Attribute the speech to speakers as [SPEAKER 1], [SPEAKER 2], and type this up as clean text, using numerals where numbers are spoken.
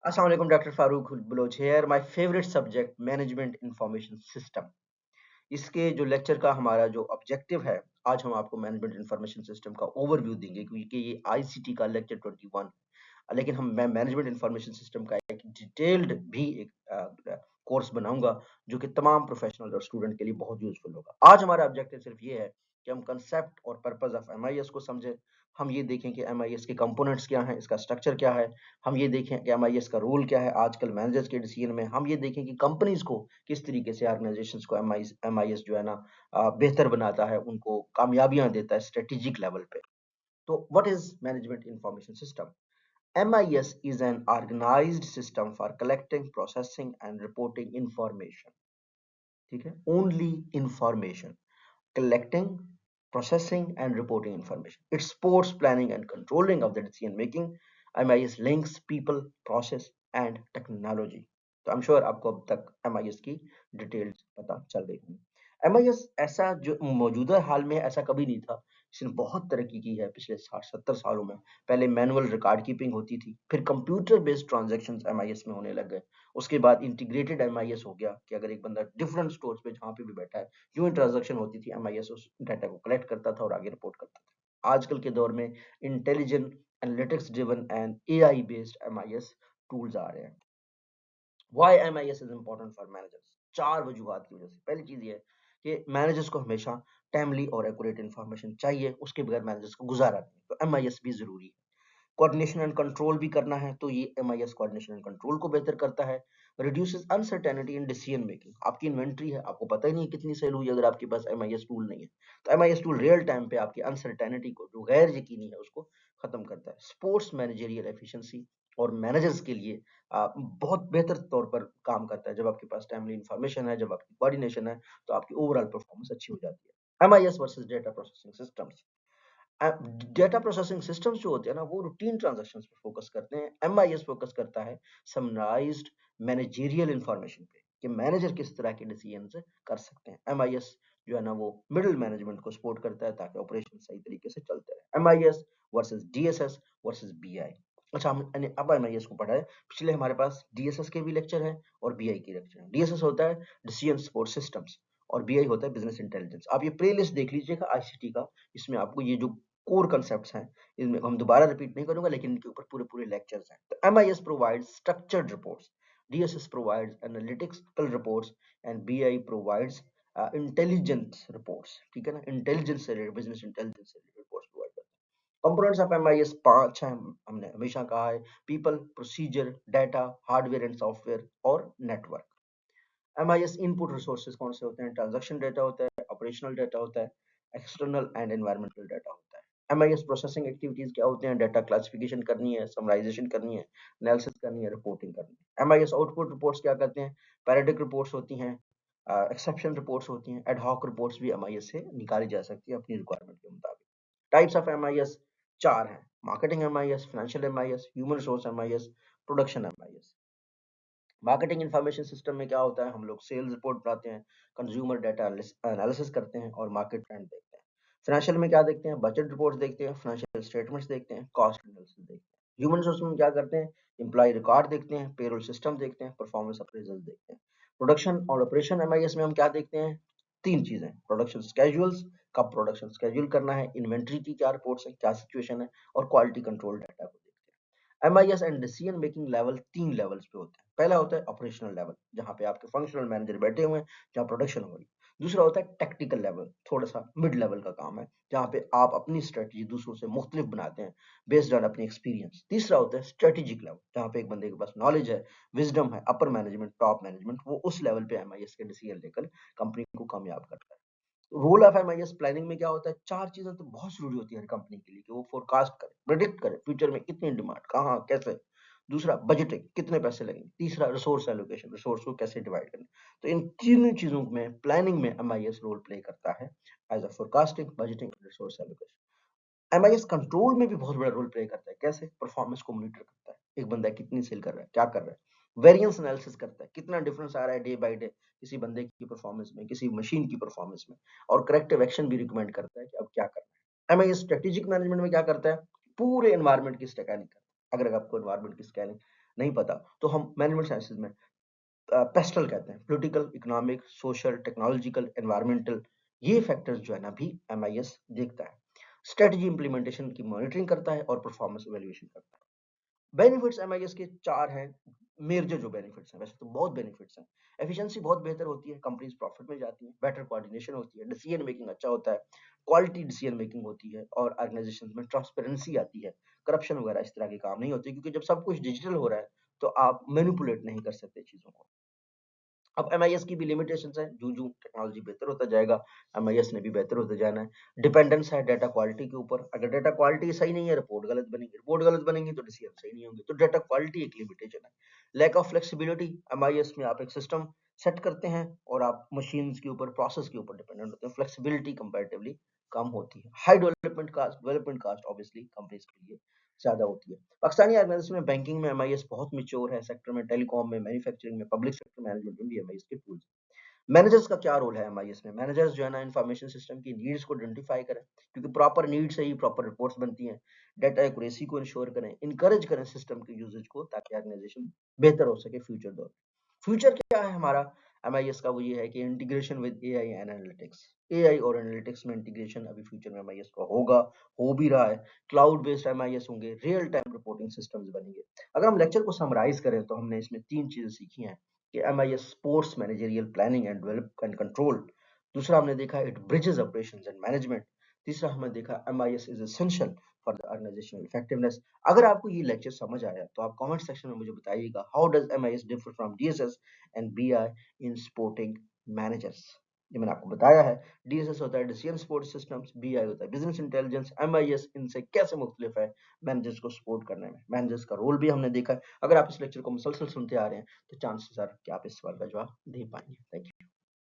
[SPEAKER 1] अस्सलाम वालेकुम, doctor Farooq Baloch here. My favourite subject management information system. इसके जो लेक्चर का हमारा जो ऑब्जेक्टिव है, आज हम आपको मैनेजमेंट इंफॉर्मेशन सिस्टम का ओवरव्यू देंगे क्योंकि ये आईसीटी का लेक्चर 21। लेकिन हम मैं मैनेजमेंट इंफॉर्मेशन सिस्टम का एक डिटेल्ड भी एक कोर्स बनाऊंगा जो कि तमाम प्रोफेशनल और स्टूडेंट के लिए बहुत यूजफुल होगा। आज हमारा ऑब्जेक्टिव सिर्फ ये है कि हम कंसेप्ट और पर्पस ऑफ एमआईएस को समझें। हम ये देखें कि एमआईएस के कंपोनेंट्स क्या हैं, इसका स्ट्रक्चर क्या है। हम ये देखें कि एमआईएस का रोल क्या है आजकल मैनेजर्स के डिसीजन में। हम ये देखें कि कंपनीज को किस तरीके से ऑर्गेनाइजेशंस को एमआईएस जो है ना बेहतर बनाता है, उनको कामयाबियां देता है स्ट्रेटेजिक लेवल पे। तो what is management information system? MIS is an organized system for collecting, processing and reporting information. ठीक है, only information. Collecting, processing and reporting information. It supports planning and controlling of the decision making. MIS links people, process and technology. तो I'm sure आपको अब तक MIS की details पता चल गई होंगी। MIS ऐसा जो मौजूदा हाल में ऐसा कभी नहीं था। इसने बहुत तरक्की की है पिछले 60-70 सालों में। पहले मैनुअल रिकॉर्ड कीपिंग होती थी, फिर कंप्यूटर बेस्ड ट्रांजैक्शंस MIS में होने लग गए। उसके बाद इंटीग्रेटेड MIS हो गया कि अगर एक बंदा डिफरेंट स्टोर्स पे जहाँ पे भी बैठा है, यूं ट्रांजैक्शन होती थी, एमआईएस उस डाटा को कलेक्ट करता था और आगे रिपोर्ट करता था। आजकल के दौर में intelligent analytics driven and AI based MIS tools आ रहे हैं। Why MIS is important for managers? चार वजूहत की वजह से। पहली चीज ये है कि मैनेजर्स को हमेशा टाइमली और एक्यूरेट इंफॉर्मेशन चाहिए, उसके बगैर मैनेजर्स को गुजारा नहीं। तो एमआईएस भी जरूरी है। कोऑर्डिनेशन एंड कंट्रोल भी करना है तो ये एमआईएस कोऑर्डिनेशन एंड कंट्रोल को बेहतर करता है। Reduces uncertainty in decision making. आपकी इन्वेंट्री है, आपको पता ही नहीं है कितनी सेल हुई अगर आपके पास एमआईएस टूल नहीं है। तो एमआईएस टूल रियल टाइम पे आपकी अनसर्टेनिटी को, जो गैर यकीनी है, उसको खत्म करता है। स्पोर्ट्स मैनेजरियल एफिशिएंसी और मैनेजर्स के लिए बहुत बेहतर तौर पर काम करता है। जब आपके पास टाइमली इंफॉर्मेशन है, जब आपकी कोऑर्डिनेशन है, तो आपकी ओवरऑल परफॉर्मेंस अच्छी हो जाती है। MIS versus data processing systems. Data processing systems जो होते हैं ना, वो रूटीन ट्रांजैक्शंस पे फोकस करते हैं। एमआईएस फोकस करता है समराइज्ड मैनेजरियल इंफॉर्मेशन पे कि मैनेजर किस तरह के डिसीजन कर सकते हैं। एमआईएस जो है ना, वो मिडिल मैनेजमेंट को सपोर्ट करता है ताकि ऑपरेशन सही तरीके से चलते रहे। MIS versus DSS versus BI. अच्छा, हमने अब एमआईएस को पढ़ा है। पिछले हमारे पास डीएसएस के भी लेक्चर है और बीआई के लेक्चर है। डीएसएस होता है डिसीजन सपोर्ट सिस्टम्स और बीआई होता है बिजनेस इंटेलिजेंस। आप ये प्ले लिस्ट देख लीजिएगा आईसीटी का, इसमें आपको ये जो कोर कंसेप्ट्स हैं, इनमें हम दोबारा रिपीट नहीं करूंगा, लेकिन इनके ऊपर पूरे पूरे लेक्चर्स हैं। तो MIS provides structured reports, DSS provides analytical reports and BI provides intelligence reports. ठीक है ना, इंटेलिजेंस से रिलेटेड, बिजनेस इंटेलिजेंस से रिलेटेड रिपोर्ट्स प्रोवाइड करते हैं। कंपोनेंट्स ऑफ एमआईएस 5 हैं, हमने हमेशा कहा है। People, procedure, data, hardware and software और नेटवर्क। एमआईएस इनपुट रिसोर्सेज कौन से होते हैं? ट्रांजैक्शन डाटा होता है, ऑपरेशनल डाटा होता है, एक्सटर्नल एंड एनवायरमेंटल डाटा होता है। एमआईएस प्रोसेसिंग एक्टिविटीज क्या होते हैं? डाटा क्लासिफिकेशन करनी है, समराइजेशन करनी है, एनालिसिस करनी है, रिपोर्टिंग करनी है। एमआईएस आउटपुट रिपोर्ट्स क्या करते हैं? पैरेडिक रिपोर्ट्स होती हैं, एक्सेप्शन रिपोर्ट्स होती हैं, एडहॉक रिपोर्ट्स भी एमआईएस से निकाली जा सकती है अपनी रिक्वायरमेंट के मुताबिक। टाइप्स ऑफ एमआईएस 4 हैं: marketing MIS, financial MIS, human resource MIS, production MIS. Marketing information system में क्या होता है? हम लोग सेल्स रिपोर्ट बनाते हैं, कंज्यूमर डाटा एनालिसिस करते हैं और मार्केट ट्रेंड देखते हैं। फाइनेंशियल में क्या देखते हैं? बजट रिपोर्ट्स देखते हैं, फाइनेंशियल स्टेटमेंट्स देखते हैं, कॉस्ट एनालिसिस देखते हैं। ह्यूमन रिसोर्स में क्या करते हैं? एम्प्लॉय रिकॉर्ड देखते हैं, पेरोल सिस्टम देखते हैं, परफॉर्मेंस अप्रेजल देखते हैं। प्रोडक्शन और ऑपरेशन एमआईएस में हम क्या देखते हैं? तीन चीजें: प्रोडक्शन स्केड्यूल्स, कब प्रोडक्शन स्केड्यूल करना है, इन्वेंट्री की क्या रिपोर्ट्स है, क्या सिचुएशन है, और क्वालिटी कंट्रोल डाटा को देखते हैं। MIS and decision making level 3 levels पे होते हैं। पहला होता है ऑपरेशनल लेवल, जहां पे आपके फंक्शनल मैनेजर बैठे हुए हैं, जहां प्रोडक्शन हो रही है। दूसरा होता है टेक्निकल लेवल, थोड़ा सा मिड लेवल का काम है, जहां पे आप अपनी स्ट्रेटजी दूसरों से मुख्तलिफ बनाते हैं बेस्ड ऑन अपनी एक्सपीरियंस। तीसरा होता है स्ट्रेटेजिक लेवल, जहां पे एक बंदे के पास नॉलेज है, विजडम है, अपर मैनेजमेंट, टॉप मैनेजमेंट, वो उस लेवल पे एमआईएस के डिसीजन लेकर कंपनी को कामयाब करता है। रोल ऑफ एमआईएस प्लानिंग में क्या होता है? चार चीजें तो बहुत जरूरी होती है हर कंपनी के लिए कि वो फोरकास्ट करे, प्रिडिक्ट करे फ्यूचर में कितनी डिमांड, कहाँ, कैसे। दूसरा बजटिंग, कितने पैसे लगेंगे। तीसरा रिसोर्स एलोकेशन, रिसोर्स को कैसे डिवाइड करना। तो इन तीनों चीजों में प्लानिंग में एमआईएस रोल प्ले करता है as a forecasting, budgeting, resource allocation. MIS control में भी बहुत बड़ा रोल प्ले करता है। कैसे? परफॉर्मेंस को मॉनिटर करता है, एक बंदा कितनी सेल कर रहा है, क्या कर रहा है। वेरिएंस एनालिसिस करता है, कितना डिफरेंस आ रहा है डे बाय डे किसी बंदे की परफॉर्मेंस में, किसी मशीन की परफॉर्मेंस में, और करेक्टिव एक्शन भी रिकमेंड करता है कि अब क्या करना है। एमआईएस स्ट्रेटेजिक मैनेजमेंट में क्या करता है? पूरे एनवायरनमेंट की स्कैनिंग करता है। अगर आपको एनवायरनमेंट की स्कैनिंग नहीं पता तो हम मैनेजमेंट साइंसेज में पेस्टल कहते हैं, political, economic, social, technological, environmental, ये फैक्टर्स जो है ना भी एमआईएस देखता है। स्ट्रेटजी इंप्लीमेंटेशन की मॉनिटरिंग करता है और परफॉर्मेंस इवैल्यूएशन करता है। बेनिफिट्स एमआईएस के 4 हैं, मेजर जो बेनिफिट्स हैं, वैसे तो बहुत बेनिफिट्स हैं। एफिशिएंसी बहुत बेहतर होती है, कंपनीज प्रॉफिट में जाती हैं, बेटर कोऑर्डिनेशन होती है, डिसीजन मेकिंग अच्छा होता है, क्वालिटी डिसीजन मेकिंग होती है और ऑर्गेनाइजेशन में ट्रांसपेरेंसी आती है, करप्शन वगैरह इस तरह के काम नहीं होते क्योंकि जब सब कुछ डिजिटल हो रहा है तो आप मैनिपुलेट नहीं कर सकते चीजों को। अब एमआईएस की भी लिमिटेशंस हैं, जूं-जूं टेक्नोलॉजी बेहतर होता जाएगा, एमआईएस ने भी बेहतर होते जाना है। डिपेंडेंस है डाटा क्वालिटी के ऊपर, अगर डाटा क्वालिटी सही नहीं है, रिपोर्ट गलत बनेंगी तो डिसीजन सही नहीं होंगे, तो डाटा क्वालिटी एक लिमिटेशन है। लैक ऑफ फ्लेक्सिबिलिटी, एमआईएस में आप एक सिस्टम सेट करते हैं और आप मशीन्स के ऊपर, प्रोसेस के ऊपर डिपेंडेंट होते हैं, फ्लेक्सिबिलिटी कंपैरेटिवली कम होती है। High development cost obviously companies के लिए ज़्यादा होती है। पाकिस्तानी ऑर्गेनाइजेशन में बैंकिंग में एमआईएस बहुत मैच्योर है, सेक्टर में, टेलीकॉम में, मैन्युफैक्चरिंग में, पब्लिक सेक्टर मैनेजमेंट में भी एमआईएस के टूल्स। मैनेजर्स का क्या रोल है एमआईएस में? मैनेजर्स जो है ना इंफॉर्मेशन सिस्टम की नीड्स को आइडेंटिफाई करें, क्योंकि प्रॉपर नीड से ही प्रॉपर रिपोर्ट्स बनती हैं। डाटा एक्यूरेसी को इंश्योर करें, इंकरेज करें सिस्टम के यूजेज को ताकि ऑर्गेनाइजेशन बेहतर हो सके फ्यूचर दौर में। फ्यूचर क्या है हमारा एमआईएस का? वो ये है कि integration with AI and analytics. AI और एनालिटिक्स में इंटीग्रेशन अभी फ्यूचर में एमआईएस का होगा, हो भी रहा है। क्लाउड बेस्ड एमआईएस होंगे, रियल टाइम रिपोर्टिंग सिस्टम्स बनेंगे। अगर हम लेक्चर को समराइज करें तो हमने इसमें 3 चीजें सीखी हैं कि MIS supports managerial planning and develop and control. दूसरा हमने देखा it bridges operations and management. तीसरा हमने देखा MIS is essential for the organisational effectiveness. अगर आपको ये लेक्चर समझ आया तो आप कमेंट सेक्शन में मुझे बताइएगा how does MIS differ from DSS and BI in supporting managers. ये मैंने आपको बताया है, डीएसएस होता है डिसीजन सपोर्ट सिस्टम्स, बीआई होता है बिजनेस इंटेलिजेंस, एमआईएस इनसे कैसे मुख्तलिफ है मैनेजर्स को सपोर्ट करने में। मैनेजर्स का रोल भी हमने देखा है। अगर आप इस लेक्चर को मुसलसल सुनते आ रहे हैं तो चांसेस आर कि आप इस सवाल का जवाब दे पाएंगे। Thank you.